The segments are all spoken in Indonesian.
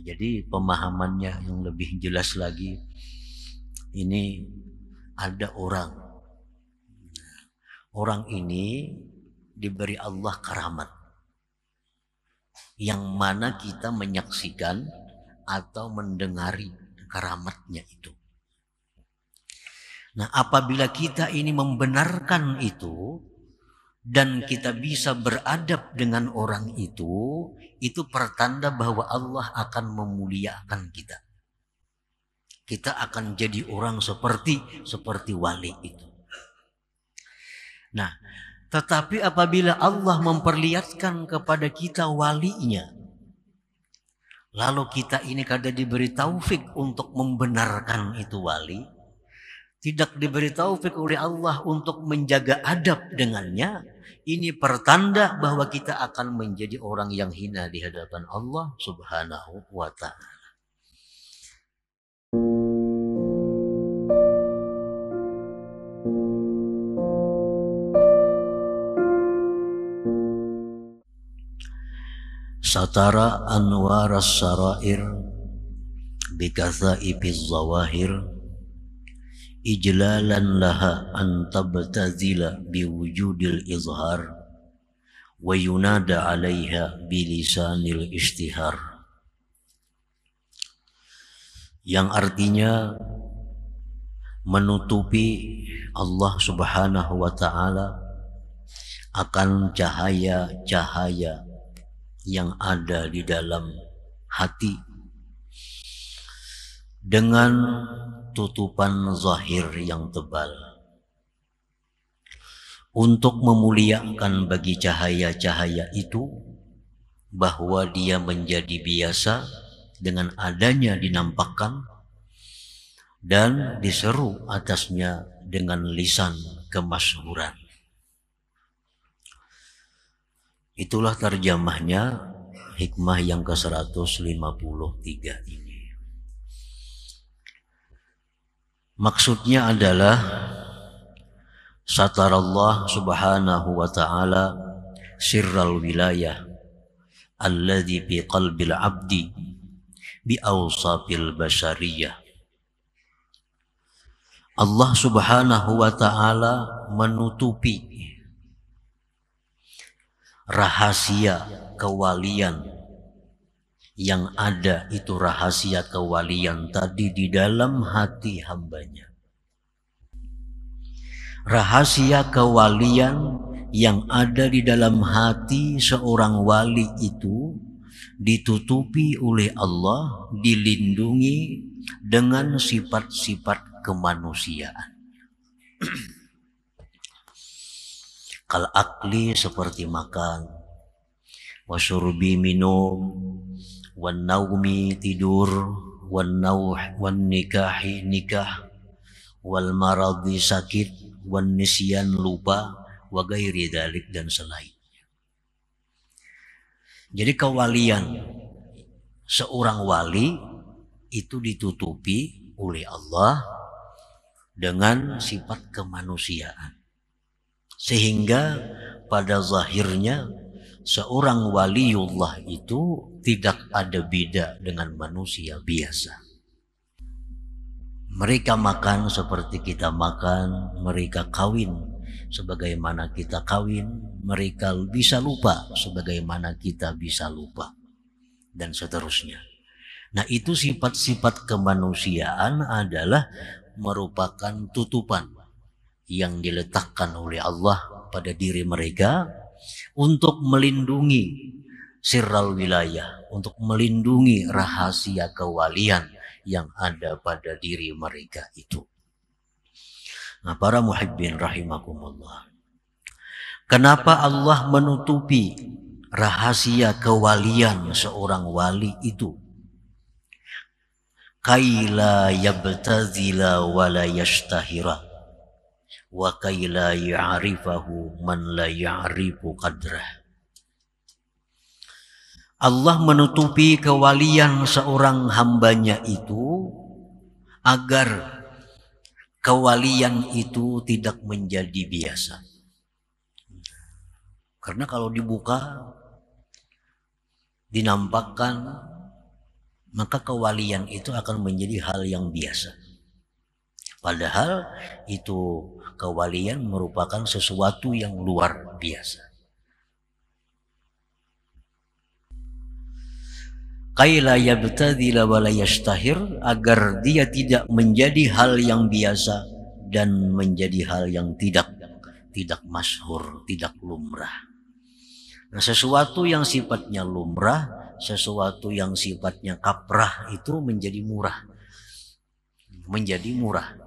Jadi pemahamannya yang lebih jelas lagi, ini ada orang. Orang ini diberi Allah karamat, yang mana kita menyaksikan atau mendengari karamatnya itu. Nah, apabila kita ini membenarkan itu dan kita bisa beradab dengan orang itu pertanda bahwa Allah akan memuliakan kita. Kita akan jadi orang seperti wali itu. Nah, tetapi apabila Allah memperlihatkan kepada kita walinya, lalu kita ini kada diberi taufik untuk membenarkan itu wali, tidak diberi taufik oleh Allah untuk menjaga adab dengannya, ini pertanda bahwa kita akan menjadi orang yang hina di hadapan Allah Subhanahu wa ta'ala. Satara anwar as-sarair bikatha'ibiz zawahir ijlalan laha an tabtazila biwujudil izhar wa yunada 'alaiha bilisanil istihar. Yang artinya menutupi Allah Subhanahu wa ta'ala akan cahaya-cahaya yang ada di dalam hati dengan tutupan zahir yang tebal, untuk memuliakan bagi cahaya-cahaya itu bahwa dia menjadi biasa dengan adanya dinampakkan dan diseru atasnya dengan lisan kemasyhuran. Itulah terjemahnya hikmah yang ke-153 ini. Maksudnya adalah satarallah subhanahu wa ta'ala sirral wilayah alladhi bi qalbil abdi bi awsafil bashariyah. Allah Subhanahu wa ta'ala menutupi rahasia kewalian yang ada, itu rahasia kewalian tadi di dalam hati hambanya. Rahasia kewalian yang ada di dalam hati seorang wali itu ditutupi oleh Allah, dilindungi dengan sifat-sifat kemanusiaan. Kal akli seperti makan, wasyurbi minum, wan naumi tidur, wan nauh wan nikahi nikah, wal maradi sakit, wan nisyan lupa, wa gairi dalik dan selain. Jadi kewalian seorang wali itu ditutupi oleh Allah dengan sifat kemanusiaan, sehingga pada zahirnya seorang waliullah itu tidak ada beda dengan manusia biasa. Mereka makan seperti kita makan, mereka kawin sebagaimana kita kawin, mereka bisa lupa sebagaimana kita bisa lupa, dan seterusnya. Nah, itu sifat-sifat kemanusiaan adalah merupakan tutupan yang diletakkan oleh Allah pada diri mereka untuk melindungi sirral wilayah, untuk melindungi rahasia kewalian yang ada pada diri mereka itu. Nah, para muhibbin rahimakumullah, kenapa Allah menutupi rahasia kewalian seorang wali itu? Kaila yabtazila wa la yashtahira wa kaila ya'rifahu man la ya'rifu qadrah. Allah menutupi kewalian seorang hambanya itu agar kewalian itu tidak menjadi biasa. Karena kalau dibuka, dinampakkan, maka kewalian itu akan menjadi hal yang biasa. Padahal itu kewalian merupakan sesuatu yang luar biasa. Kaila yabtadila wa la yashtahir, agar dia tidak menjadi hal yang biasa dan menjadi hal yang tidak masyhur, tidak lumrah. Nah, sesuatu yang sifatnya lumrah, sesuatu yang sifatnya kaprah itu menjadi murah. Menjadi murah.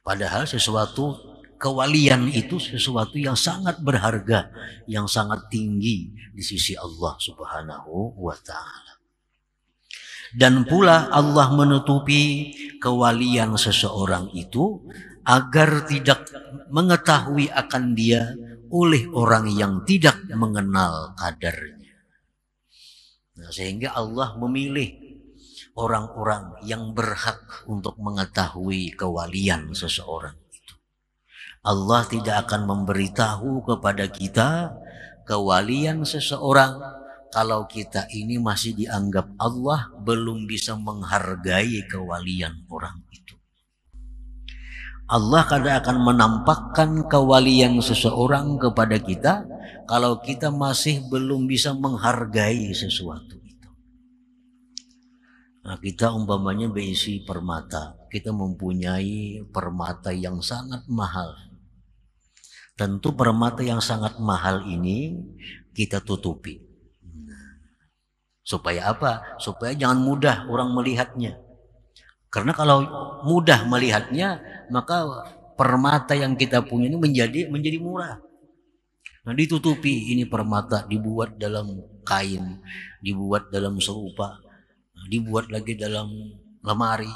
Padahal sesuatu kewalian itu sesuatu yang sangat berharga, yang sangat tinggi di sisi Allah Subhanahu wa ta'ala. Dan pula Allah menutupi kewalian seseorang itu agar tidak mengetahui akan dia oleh orang yang tidak mengenal kadarnya. Nah, sehingga Allah memilih orang-orang yang berhak untuk mengetahui kewalian seseorang itu. Allah tidak akan memberitahu kepada kita kewalian seseorang kalau kita ini masih dianggap Allah belum bisa menghargai kewalian orang itu. Allah kadang akan menampakkan kewalian seseorang kepada kita kalau kita masih belum bisa menghargai sesuatu itu. Nah, kita umpamanya berisi permata, kita mempunyai permata yang sangat mahal. Tentu permata yang sangat mahal ini kita tutupi. Supaya apa? Supaya jangan mudah orang melihatnya. Karena kalau mudah melihatnya, maka permata yang kita punya ini menjadi murah. Nah, ditutupi, ini permata dibuat dalam kain, dibuat dalam serupa, dibuat lagi dalam lemari.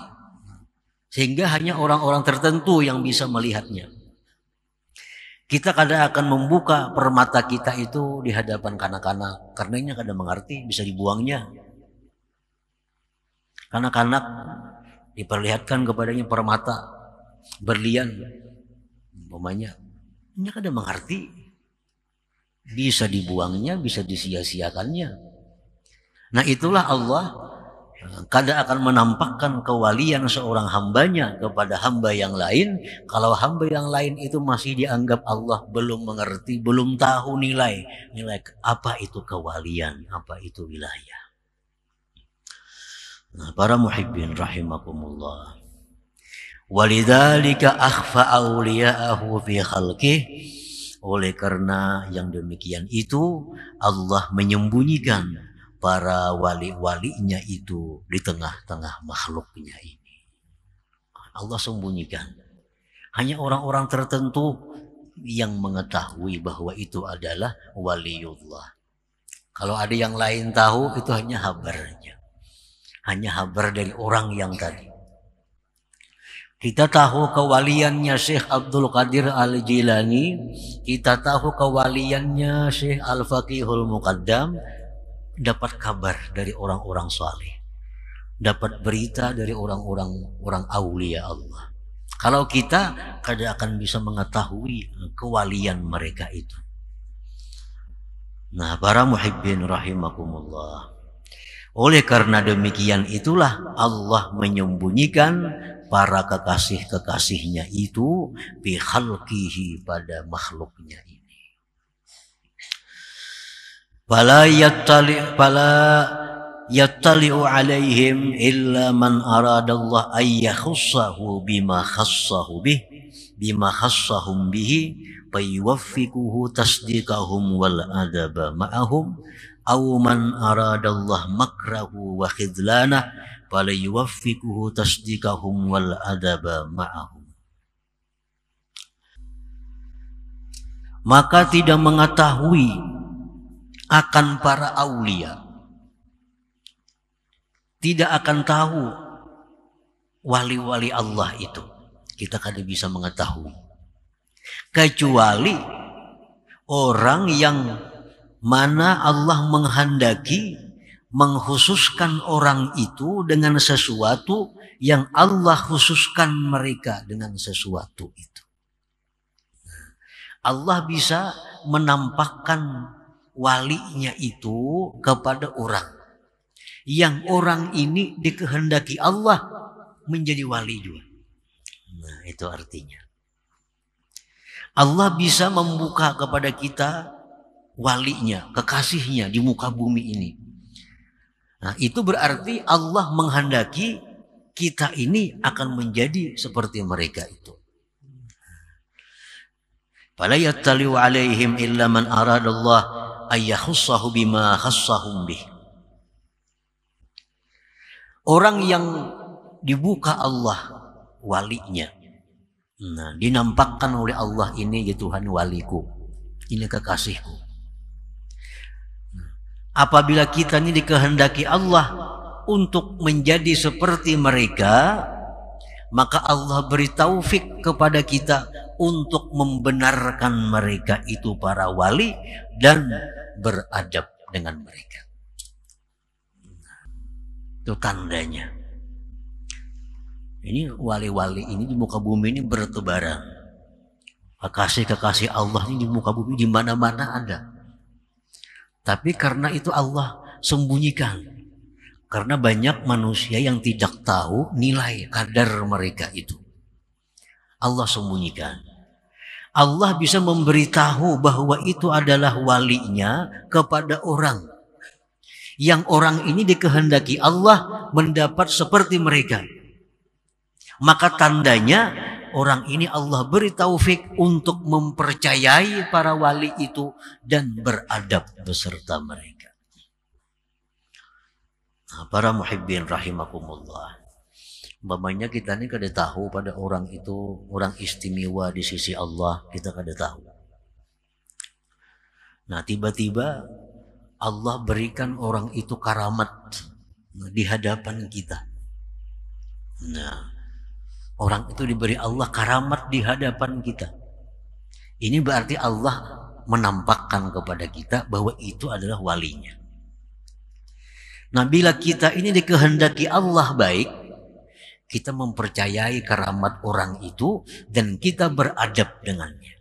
Sehingga hanya orang-orang tertentu yang bisa melihatnya. Kita kadang akan membuka permata kita itu di hadapan kanak-kanak. Karenanya kadang mengerti, bisa dibuangnya. Kanak-kanak diperlihatkan kepadanya permata berlian. Umpamanya, ini kadang mengerti. Bisa dibuangnya, bisa disia-siakannya. Nah, itulah Allah kadang akan menampakkan kewalian seorang hambanya kepada hamba yang lain kalau hamba yang lain itu masih dianggap Allah belum mengerti, belum tahu nilai apa itu kewalian, apa itu wilayah. Nah, para muhibbin rahimakumullah, walidzalika akhfa awliya'ahu fi khalqih, oleh karena yang demikian itu Allah menyembunyikan para wali-walinya itu di tengah-tengah makhluknya ini. Allah sembunyikan. Hanya orang-orang tertentu yang mengetahui bahwa itu adalah waliullah. Kalau ada yang lain tahu, itu hanya habarnya. Hanya habar dari orang yang tadi. Kita tahu kewaliannya Syekh Abdul Qadir Al-Jilani, kita tahu kewaliannya Syekh Al-Faqihul Muqaddam, dapat kabar dari orang-orang saleh, dapat berita dari orang aulia Allah. Kalau kita kadang akan bisa mengetahui kewalian mereka itu. Nah, para muhibbin rahimakumullah, oleh karena demikian itulah Allah menyembunyikan para kekasih-kekasihnya itu bi khalqihi, pada makhluknya ini. Fala yattali'u alaihim illa man aradallah ay yakhussahu bima khassahum bihi fayuwaffiquhu tasdiqahum wal adaba ma'ahum aw man aradallah makrahu wa khidlanah fala yuwaffiquhu tasdiqahum wal adaba ma'ahum. Maka tidak mengetahui akan para aulia, tidak akan tahu wali-wali Allah itu, kita kada bisa mengetahui kecuali orang yang mana Allah menghendaki mengkhususkan orang itu dengan sesuatu yang Allah khususkan mereka dengan sesuatu itu. Allah bisa menampakkan walinya itu kepada orang yang orang ini dikehendaki Allah menjadi wali juga. Nah, itu artinya Allah bisa membuka kepada kita walinya, kekasihnya di muka bumi ini. Nah, itu berarti Allah menghendaki kita ini akan menjadi seperti mereka itu. Fala yattali'u 'alaihim illa man aradallah ayyahussahu bima khassahum bih. Orang yang dibuka Allah walinya, nah, dinampakkan oleh Allah, ini ya Tuhan waliku, ini kekasihku. Apabila kita ini dikehendaki Allah untuk menjadi seperti mereka, maka Allah beri taufik kepada kita untuk membenarkan mereka itu para wali dan beradab dengan mereka. Itu tandanya. Ini wali-wali ini di muka bumi ini bertebaran. Kekasih-kekasih Allah ini di muka bumi di mana-mana ada. Tapi karena itu Allah sembunyikan. Karena banyak manusia yang tidak tahu nilai kadar mereka itu. Allah sembunyikan. Allah bisa memberitahu bahwa itu adalah walinya kepada orang. Yang orang ini dikehendaki Allah mendapat seperti mereka. Maka tandanya orang ini Allah beri taufik untuk mempercayai para wali itu dan beradab beserta mereka. Nah, para muhibbin rahimakumullah. Umpamanya kita ini kada tahu pada orang itu orang istimewa di sisi Allah, kita kada tahu. Nah, tiba-tiba Allah berikan orang itu karamat di hadapan kita. Nah, orang itu diberi Allah karamat di hadapan kita. Ini berarti Allah menampakkan kepada kita bahwa itu adalah walinya. Nah, bila kita ini dikehendaki Allah baik, kita mempercayai karamat orang itu dan kita beradab dengannya.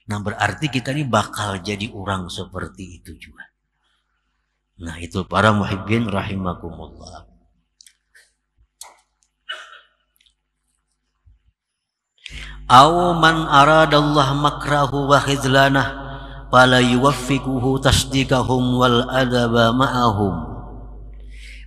Nah, berarti kita ini bakal jadi orang seperti itu juga. Nah, itu para muhibbin rahimakumullah. Aw man aradallah makrahu wa khizlanah fala yuwaffiquhu tasdiqahum wal adaba ma'ahum.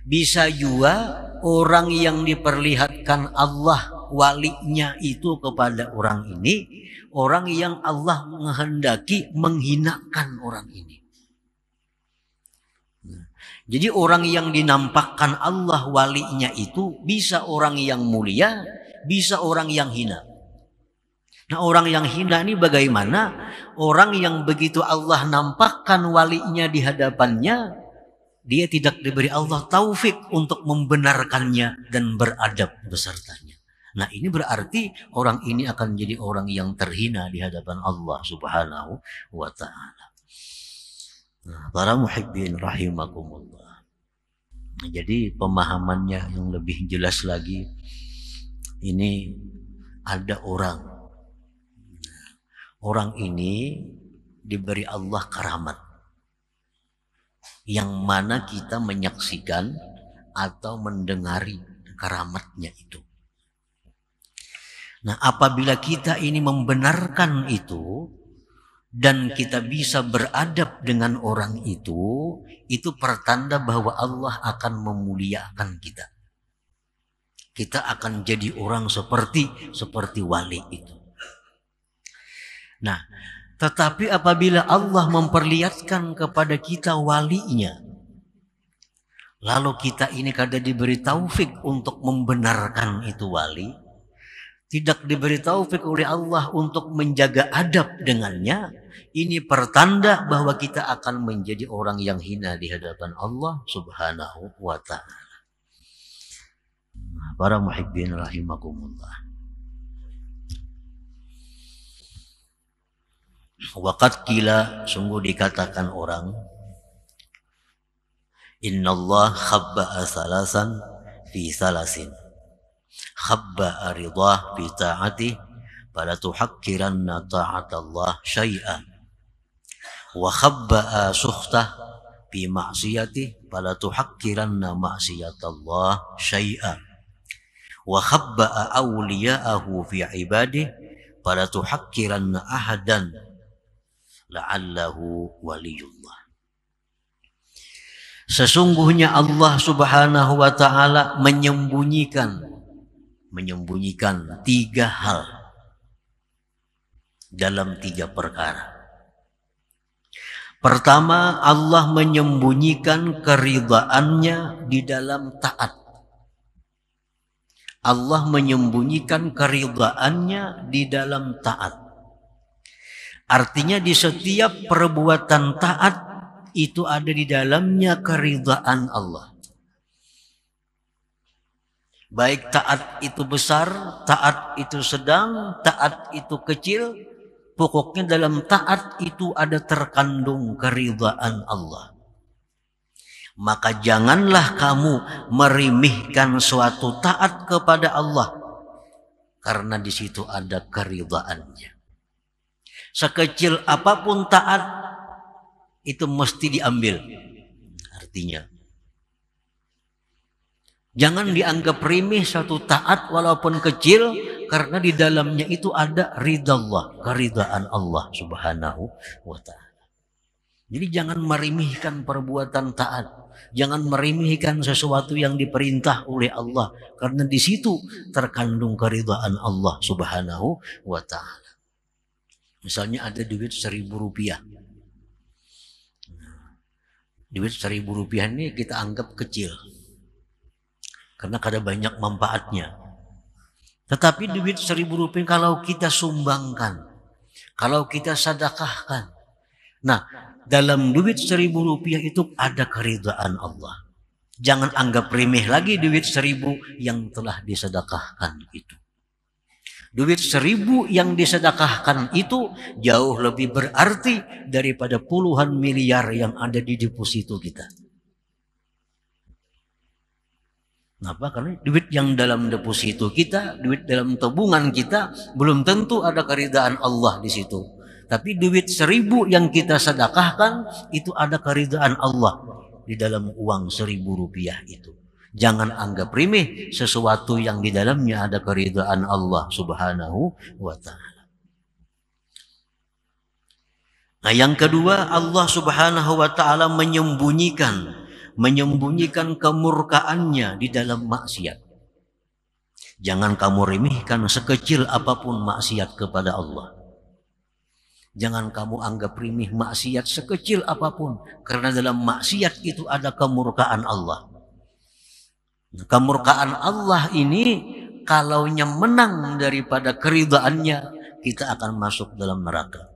Bisa juga orang yang diperlihatkan Allah walinya itu kepada orang ini, orang yang Allah menghendaki menghinakan orang ini. Jadi orang yang dinampakkan Allah walinya itu bisa orang yang mulia, bisa orang yang hina. Nah, orang yang hina ini bagaimana? Orang yang begitu Allah nampakkan walinya di hadapannya, dia tidak diberi Allah taufik untuk membenarkannya dan beradab besertanya. Nah, ini berarti orang ini akan jadi orang yang terhina di hadapan Allah Subhanahu wa ta'ala. Nah, para muhibbin rahimakumullah. Nah, jadi pemahamannya yang lebih jelas lagi, ini ada orang ini diberi Allah karamat yang mana kita menyaksikan atau mendengari karamatnya itu. Nah, apabila kita ini membenarkan itu dan kita bisa beradab dengan orang itu pertanda bahwa Allah akan memuliakan kita. Kita akan jadi orang seperti wali itu. Nah, tetapi apabila Allah memperlihatkan kepada kita walinya, lalu kita ini kada diberi taufik untuk membenarkan itu wali, tidak diberi taufik oleh Allah untuk menjaga adab dengannya, ini pertanda bahwa kita akan menjadi orang yang hina di hadapan Allah Subhanahu wa ta'ala. Para muhibbin rahimakumullah. Waqad qila, sungguh dikatakan orang, innallah khabba'a salasan fi salasin, khabba'a ridah fi ta'ati fala tuhakkiranna ta'atallah syai'an, wa khabba'a sukhtah fi ma'siyatih fala tuhaqqiranna ma'siyatallah syai'a wa khabba'a awliya'ahu fi ibadih fala tuhaqqiranna ahadan la'allahu waliyullah. Sesungguhnya Allah Subhanahu wa taala menyembunyikan tiga hal dalam tiga perkara. Pertama, Allah menyembunyikan keridhaannya di dalam taat. Allah menyembunyikan keridhaannya di dalam taat. Artinya di setiap perbuatan taat itu ada di dalamnya keridhaan Allah. Baik taat itu besar, taat itu sedang, taat itu kecil, pokoknya dalam taat itu ada terkandung keridhaan Allah. Maka janganlah kamu meremehkan suatu taat kepada Allah, karena di situ ada keridhaannya. Sekecil apapun taat itu mesti diambil. Artinya jangan dianggap remeh satu taat walaupun kecil, karena di dalamnya itu ada ridha Allah, keridhaan Allah Subhanahu wa taala. Jadi jangan meremehkan perbuatan taat, jangan meremehkan sesuatu yang diperintah oleh Allah, karena di situ terkandung keridhaan Allah Subhanahu wa taala. Misalnya ada duit 1.000 rupiah. Duit 1.000 rupiah ini kita anggap kecil, karena kada banyak manfaatnya. Tetapi duit 1.000 rupiah kalau kita sumbangkan, kalau kita sedekahkan, nah dalam duit 1.000 rupiah itu ada keridhaan Allah. Jangan anggap remeh lagi duit 1.000 yang telah disedekahkan itu. Duit 1.000 yang disedekahkan itu jauh lebih berarti daripada puluhan miliar yang ada di deposito kita. Kenapa? Karena duit yang dalam deposito kita, duit dalam tabungan kita, belum tentu ada keridhaan Allah di situ. Tapi duit 1.000 yang kita sedekahkan itu ada keridhaan Allah di dalam uang 1.000 rupiah itu. Jangan anggap remeh sesuatu yang di dalamnya ada keridhaan Allah Subhanahu wa taala. Nah, yang kedua, Allah Subhanahu wa taala menyembunyikan kemurkaannya di dalam maksiat. Jangan kamu remehkan sekecil apapun maksiat kepada Allah. Jangan kamu anggap remeh maksiat sekecil apapun, karena dalam maksiat itu ada kemurkaan Allah. Kemurkaan Allah ini kalaunya menang daripada keridhaannya, kita akan masuk dalam neraka.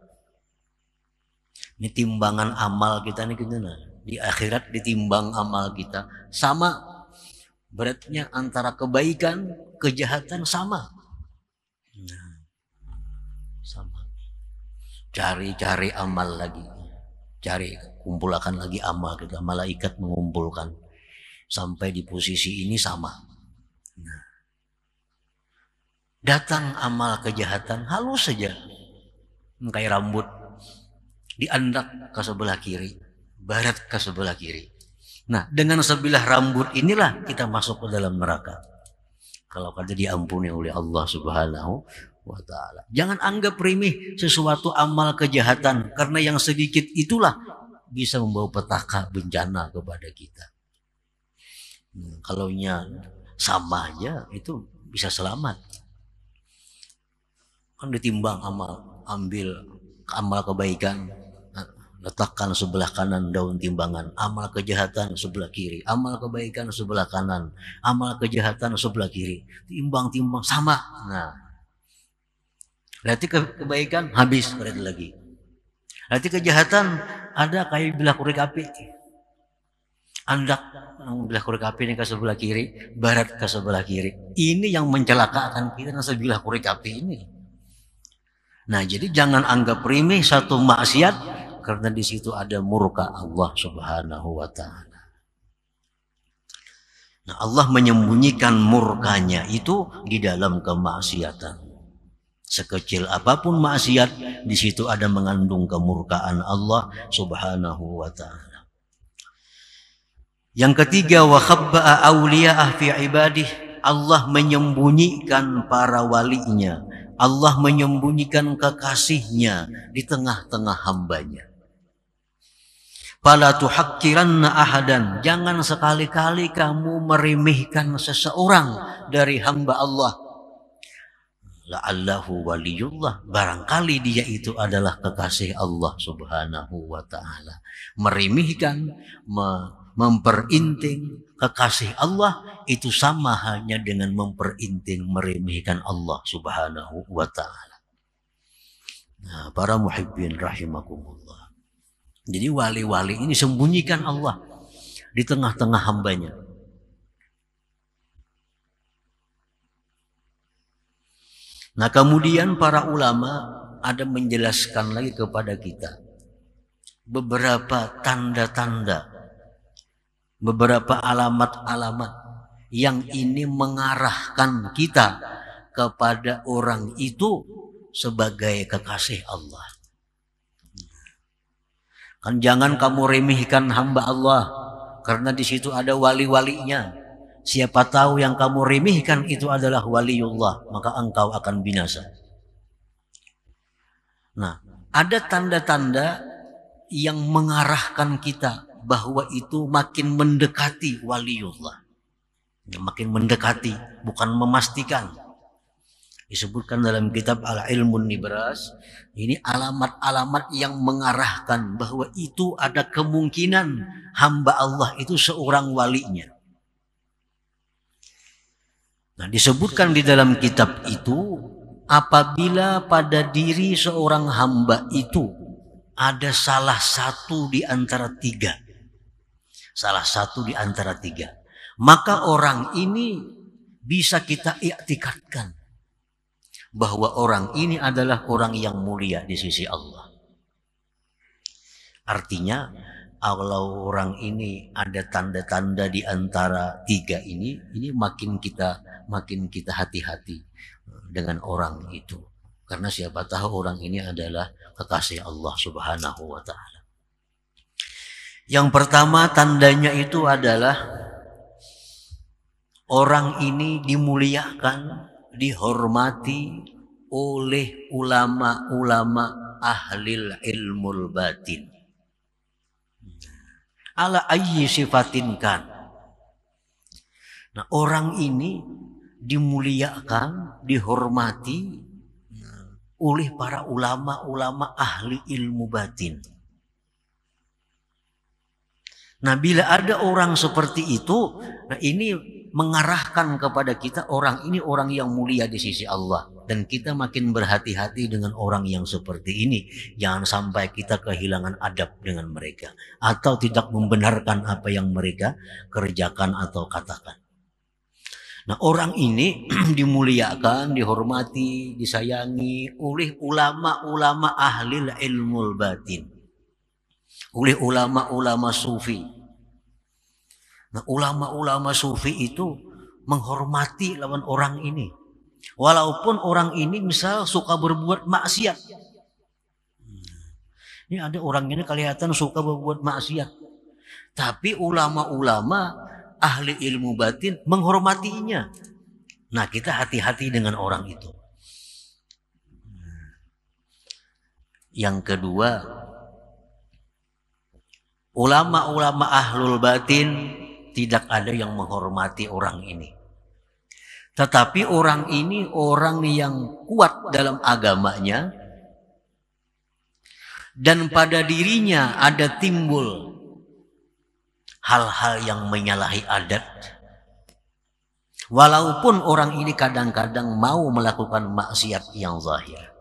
Ini timbangan amal kita nih gimana? Di akhirat ditimbang amal kita sama beratnya antara kebaikan, kejahatan sama. Nah, sama. Cari amal lagi. Kumpulkan lagi amal kita. Malaikat mengumpulkan. Sampai di posisi ini sama. Nah, datang amal kejahatan halus saja, kayak rambut diandak ke sebelah kiri, barat ke sebelah kiri. Nah, dengan sebilah rambut inilah kita masuk ke dalam neraka, kalau kada diampuni oleh Allah Subhanahu wa taala. Jangan anggap remeh sesuatu amal kejahatan, karena yang sedikit itulah bisa membawa petaka bencana kepada kita. Kalaunya sama aja itu bisa selamat. Kan ditimbang amal, ambil amal kebaikan, letakkan sebelah kanan daun timbangan, amal kejahatan sebelah kiri, amal kebaikan sebelah kanan, amal kejahatan sebelah kiri, timbang sama. Nah, berarti kebaikan habis, berarti lagi. Berarti kejahatan ada kayak bilah korek api. Andak bilah korek api ini ke sebelah kiri, barat ke sebelah kiri. Ini yang mencelakakan kita sebilah korek api ini. Nah, jadi jangan anggap remeh satu maksiat, karena di situ ada murka Allah Subhanahu wa taala. Nah, Allah menyembunyikan murkanya itu di dalam kemaksiatan. Sekecil apapun maksiat, di situ ada mengandung kemurkaan Allah Subhanahu wa taala. Yang ketiga, wa khabba'a awliya'ah fi ibadih. Allah menyembunyikan para walinya. Allah menyembunyikan kekasihnya di tengah-tengah hambanya. Fala tuhakkiranna ahadan. Jangan sekali-kali kamu meremehkan seseorang dari hamba Allah. La'allahu waliyullah. Barangkali dia itu adalah kekasih Allah subhanahu wa ta'ala. Meremehkan, memperinting kekasih Allah itu sama halnya dengan memperinting, meremehkan Allah subhanahu wa ta'ala. Nah, para muhibbin rahimakumullah. Jadi wali-wali ini sembunyikan Allah di tengah-tengah hambanya. Nah kemudian para ulama ada menjelaskan lagi kepada kita beberapa tanda-tanda, beberapa alamat-alamat yang ini mengarahkan kita kepada orang itu sebagai kekasih Allah. Kan jangan kamu remehkan hamba Allah karena di situ ada wali-walinya. Siapa tahu yang kamu remehkan itu adalah waliullah, maka engkau akan binasa. Nah, ada tanda-tanda yang mengarahkan kita bahwa itu makin mendekati waliullah. Makin mendekati, bukan memastikan. Disebutkan dalam kitab Al-Ilmun Nibras, ini alamat-alamat yang mengarahkan bahwa itu ada kemungkinan hamba Allah itu seorang walinya. Nah, disebutkan di dalam kitab itu, apabila pada diri seorang hamba itu ada salah satu di antara tiga. Salah satu di antara tiga. Maka orang ini bisa kita i'tikadkan bahwa orang ini adalah orang yang mulia di sisi Allah. Artinya, kalau orang ini ada tanda-tanda di antara tiga ini makin kita hati-hati dengan orang itu. Karena siapa tahu orang ini adalah kekasih Allah subhanahu wa ta'ala. Yang pertama tandanya itu adalah orang ini dimuliakan, dihormati oleh ulama-ulama ahlil ilmul batin. Ala ayyi sifatin kan. Nah, orang ini dimuliakan, dihormati oleh para ulama-ulama ahli ilmu batin. Nah, bila ada orang seperti itu, nah ini mengarahkan kepada kita orang ini orang yang mulia di sisi Allah. Dan kita makin berhati-hati dengan orang yang seperti ini. Jangan sampai kita kehilangan adab dengan mereka. Atau tidak membenarkan apa yang mereka kerjakan atau katakan. Nah, orang ini dimuliakan, dihormati, disayangi oleh ulama-ulama ahli ilmul batin. Oleh ulama-ulama sufi. Nah, ulama-ulama sufi itu menghormati lawan orang ini. Walaupun orang ini misal suka berbuat maksiat. Ini ada orang ini kelihatan suka berbuat maksiat. Tapi ulama-ulama ahli ilmu batin menghormatinya. Nah, kita hati-hati dengan orang itu. Yang kedua, ulama-ulama ahlul batin tidak ada yang menghormati orang ini. Tetapi orang ini orang yang kuat dalam agamanya dan pada dirinya ada timbul hal-hal yang menyalahi adat. Walaupun orang ini kadang-kadang mau melakukan maksiat yang zahir.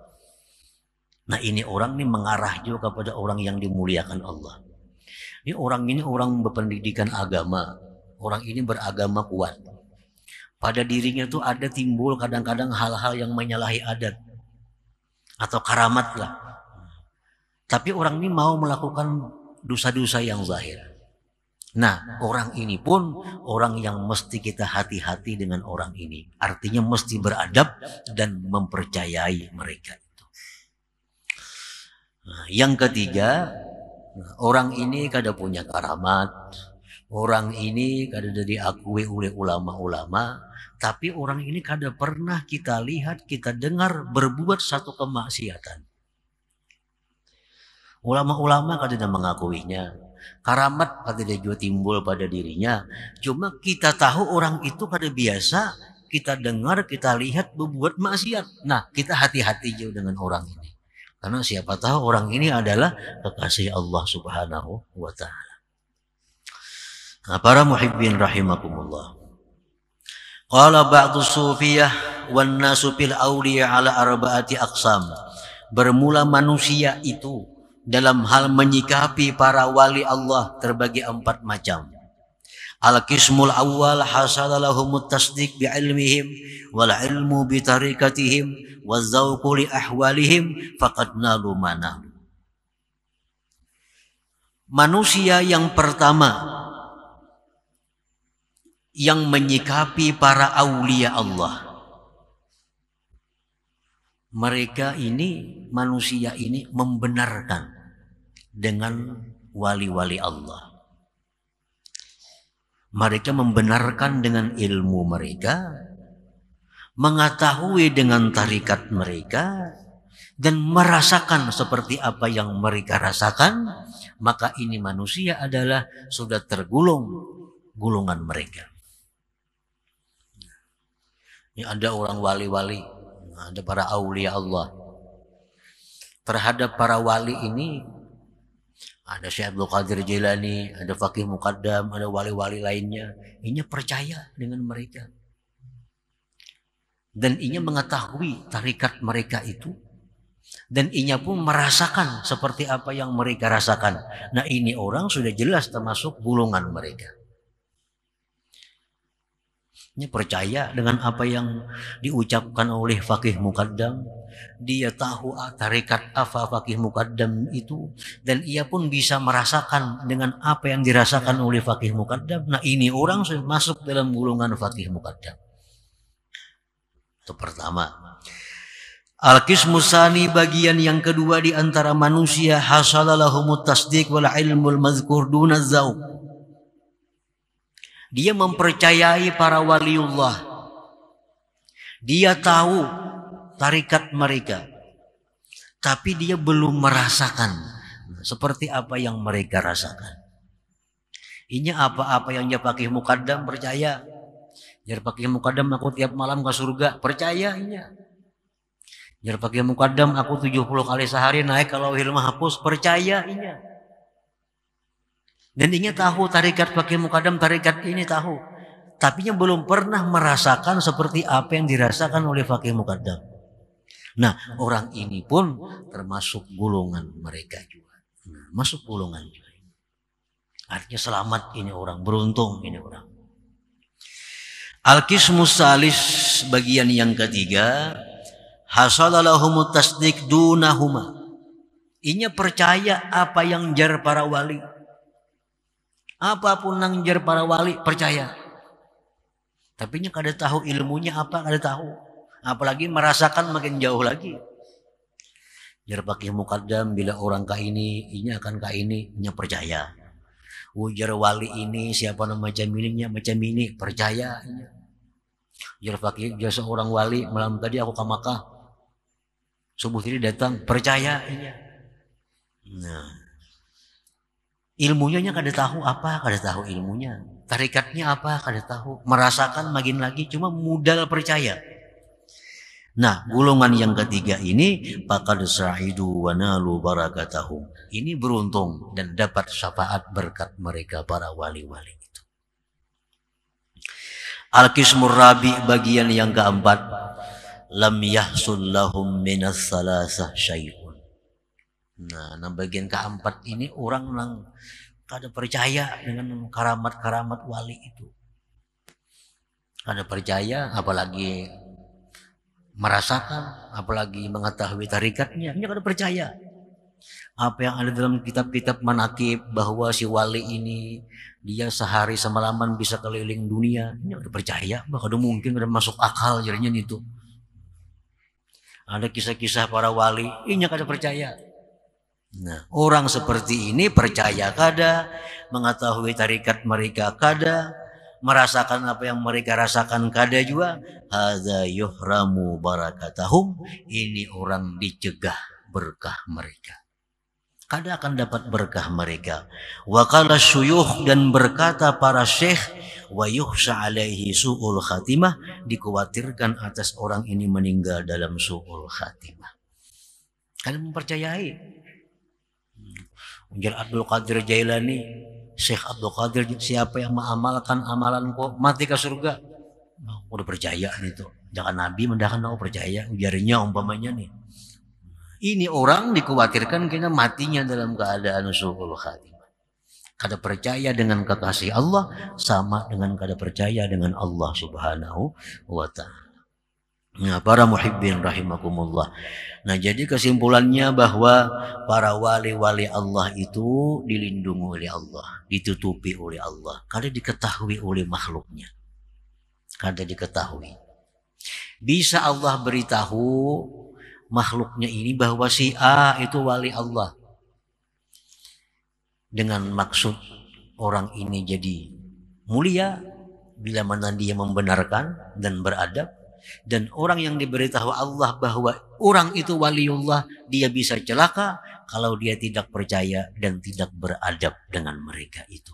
Nah, ini orang ini mengarah juga kepada orang yang dimuliakan Allah. Ini orang berpendidikan agama. Orang ini beragama kuat. Pada dirinya tuh ada timbul kadang-kadang hal-hal yang menyalahi adat. Atau karamat lah. Tapi orang ini mau melakukan dosa-dosa yang zahir. Nah, orang ini pun orang yang mesti kita hati-hati dengan orang ini. Artinya mesti beradab dan mempercayai mereka itu. Nah, yang ketiga, orang ini kada punya karamat, Orang ini kada diakui oleh ulama-ulama, tapi orang ini kada pernah kita lihat, kita dengar berbuat satu kemaksiatan. Ulama-ulama kada mengakuinya. Karamat kada juga timbul pada dirinya. Cuma kita tahu orang itu kada biasa, kita dengar, kita lihat berbuat maksiat. Nah, kita hati-hati jauh dengan orang ini. Karena siapa tahu orang ini adalah kekasih Allah Subhanahu wa ta'ala. Nah, para muhibbin rahimakumullah. Qala ba'du sufiyah wan nasu fil awliya ala arba'ati aqsam. Bermula manusia itu dalam hal menyikapi para wali Allah terbagi 4 macam. Al-qismul awal hasala lahumut tasdiq bi ilmihim wal ilmu bi tariqatihim wa zawqu li ahwalihim faqad nalu mana. Manusia yang pertama yang menyikapi para aulia Allah. Mereka ini, manusia ini membenarkan dengan wali-wali Allah. Mereka membenarkan dengan ilmu mereka, mengetahui dengan tarikat mereka, dan merasakan seperti apa yang mereka rasakan, maka ini manusia adalah sudah tergolong golongan mereka. Ini ada orang wali-wali, ada para aulia Allah. Terhadap para wali ini ada Syekh Abdul Qadir Jilani, ada Faqih Muqaddam, ada wali-wali lainnya. Inya percaya dengan mereka. Dan inya mengetahui tarikat mereka itu. Dan inya pun merasakan seperti apa yang mereka rasakan. Nah, ini orang sudah jelas termasuk golongan mereka. Dia percaya dengan apa yang diucapkan oleh Faqih Muqaddam. Dia tahu tarikat apa Faqih Muqaddam itu. Dan ia pun bisa merasakan dengan apa yang dirasakan oleh Faqih Muqaddam. Nah, ini orang sudah masuk dalam golongan Faqih Muqaddam. Itu pertama. Al-qismu tsani, bagian yang kedua di antara manusia, hasala lahumut tasdiq wal ilmul mazkur duna dzauq. Dia mempercayai para waliullah. Dia tahu tarikat mereka. Tapi dia belum merasakan seperti apa yang mereka rasakan. Ini apa-apa yang dia Faqih Muqaddam percaya. Dia Faqih Muqaddam aku tiap malam ke surga, percaya ini. Dia Faqih Muqaddam aku 70 kali sehari naik ke Lauhil Mahfuz, percaya ini. Dan dia tahu tarikat Faqih Muqaddam, tarikat ini tahu. Tapi dia belum pernah merasakan seperti apa yang dirasakan oleh Faqih Muqaddam. Nah, orang ini pun termasuk golongan mereka juga. Nah, masuk golongan juga. Artinya selamat ini orang, beruntung ini orang. Al-qismus salis, bagian yang ketiga, hasala lahumut tasdiq dunahuma. Inya percaya apa yang jar para wali. Apapun yang jar para wali percaya. Tapi nya kada tahu ilmunya apa, kada tahu. Apalagi merasakan makin jauh lagi. Jar Faqih Muqaddam bila orang ka ini, inya akan ka ini, nya percaya. Ujar wali ini siapa nama macam ini percaya. Jar Faqih, jar seorang wali malam tadi aku ke Makkah. Subuh tadi datang, percaya. Nah, ilmunya kada tahu apa, kada tahu ilmunya. Tarikatnya apa, kada tahu. Merasakan makin lagi, cuma modal percaya. Nah, golongan yang ketiga ini faqad sa'idu wa nalu barakatahum. Ini beruntung dan dapat syafaat berkat mereka para wali-wali itu. Al-qismur rabi, bagian yang keempat, lam yahsul lahum minas salasah syai'un. Nah, bagian keempat ini orang yang kada percaya dengan karamat-karamat wali itu. Kada percaya, apalagi merasakan, apalagi mengetahui tarikatnya. Ini kada percaya. Apa yang ada dalam kitab-kitab manaqib bahwa si wali ini dia sehari semalaman bisa keliling dunia. Ini kada percaya, kada mungkin, kada masuk akal jadinya itu. Ada kisah-kisah para wali, ini kada percaya. Nah, orang seperti ini percaya kada, mengetahui tarikat mereka kada, merasakan apa yang mereka rasakan kada juga. Hadza yuhramu barakatahum. Ini orang dicegah berkah mereka. Kada akan dapat berkah mereka. Wa qala syuyukh, dan berkata para syekh, wa yukhsha alaihi su'ul khatimah, dikhawatirkan atas orang ini meninggal dalam su'ul khatimah. Kalian mempercayai Ujar Abdul Qadir Jailani, Syekh Abdul Qadir, siapa yang mengamalkan amalanku mati ke surga. Udah percaya nih tuh. Jangan Nabi mendakan aku percaya. Ujarnya umpamanya nih. Ini orang dikhawatirkan kena matinya dalam keadaan su'ul khatimah. Kada percaya dengan kekasih Allah sama dengan kada percaya dengan Allah Subhanahu wa ta'ala. Nah, para muhibbin rahimakumullah. Nah, jadi kesimpulannya bahwa para wali-wali Allah itu dilindungi oleh Allah, ditutupi oleh Allah, kada diketahui oleh makhluknya. Kada diketahui. Bisa Allah beritahu makhluknya ini bahwa si A itu wali Allah, dengan maksud orang ini jadi mulia bila mana dia membenarkan dan beradab. Dan orang yang diberitahu Allah bahwa orang itu waliullah, dia bisa celaka kalau dia tidak percaya dan tidak beradab dengan mereka itu.